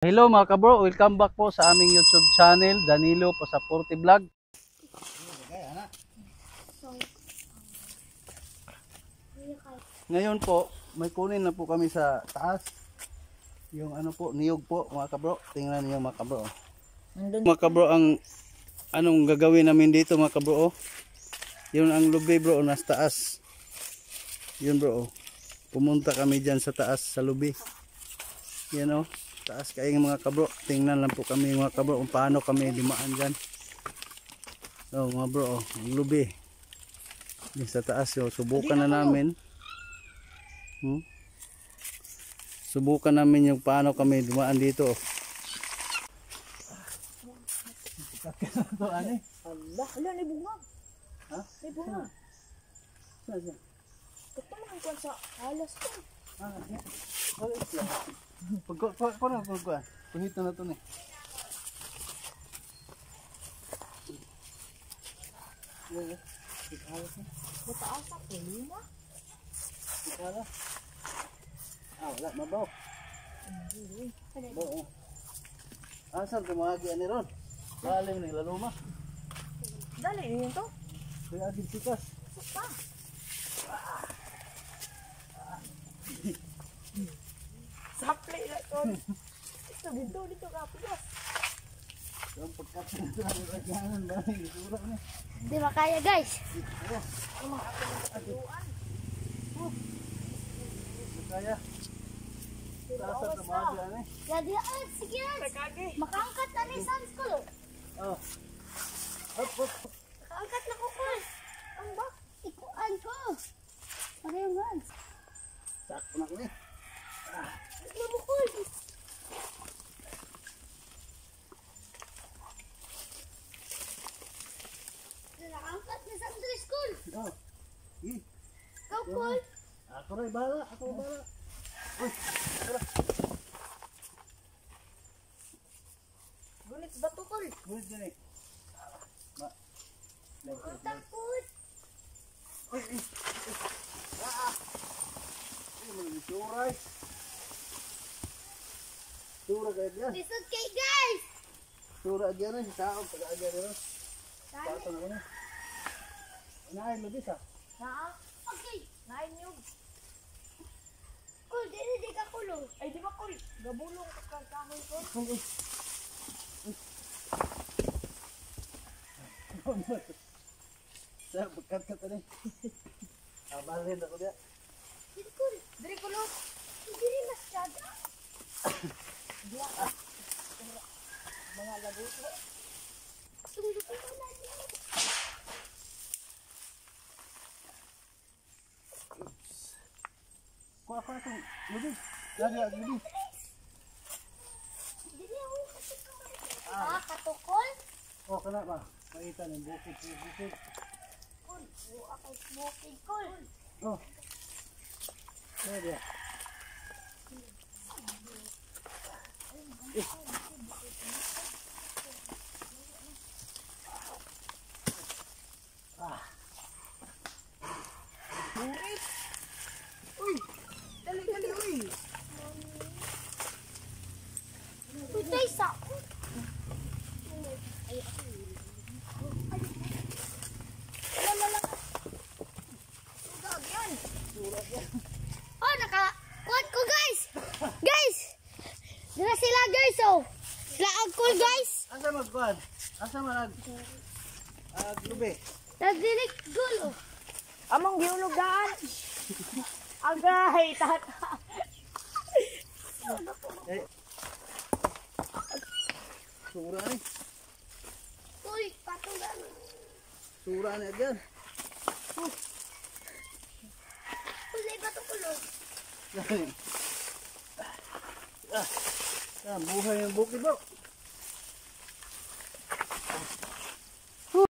Hello mga kabro, welcome back po sa aming YouTube channel, Danilo Pasaporte Vlog. Ngayon po, may kunin na po kami sa taas. Yung ano po, niyog po mga kabro. Tingnan niyo mga kabro. Mga kabro, ang anong gagawin namin dito mga kabro. Yun ang lubi bro, nasa taas. Yun bro. Pumunta kami dyan sa taas sa lubi. Yan o. Taas kayong mga kabro. Tingnan lang po kami mga kabro kung paano kami dumaan dyan. So mga bro, ang lubi. Yan sa taas. So, subukan na namin. Subukan namin yung paano kami dumaan dito. Allah, ala ni bunga. Ha? Ni bunga. Katuman ko sa alas ko. Pagkita na ito na. Mataas ako, lima. Wala. Wala, mabaw. Oo. Saan kumahagi ani ron? Lalim ni laluma. Dali yun to. Kaya agad sikas. Pa. Saplay lang to. Dito ka pilas. Yung pagkata na ito ang ragyanan ba? Isura na. Di ba kaya guys? Kaya. Saan kumahagi ani? Jadi sige. Makaangkat na ni Sans ko. Oh. Hop, hop. Makaangkat na ko ko. Ang bak, ikuan ko. Parehong Hans. Sakto na ko ni. Mabukol. Nakaangkat ni Sandra School. Oh. Kau Paul. Ako rin bahala. Ako rin bahala. Uy. Tara. Gunit bato Paul. Uy, dyan eh. Takot. Uy, malamig suray. Sura kayo dyan. Lisod kay guys. Sura dyan eh. Saan pag-agyan nila. Saan? Pato na ko na. Inahin mo bisa. Naa. Okay. Nain yung. Kul, di ka kulong. Ay, di ba kul? Gabulong ka kahoy ko. Sir, pagkat ka rin. Abalin ako dyan. Dito kul. Diri kulong. Diri masyada. Diya. Mga lago ko. Tunggu ko na niya. Kuha itong lubi. Lagi, lubi. Diri ako kasi katukol. O, kana ba? Makita ng bukid. Kul, ako smoking kul. O. Pwede. Tutay sa. Oh, naka-kuat ko guys. Guys. Dira sila guys oh. Sila ang cool guys. Asa magkuhan? Asa manag? Lubi. Nagdirik gul oh. Among giulugan. Agay, tata. Eh. Sura ni. Uy, patulan. Sura ni agyan. Kulay ba ito kulong? Buhay yung bukid bro.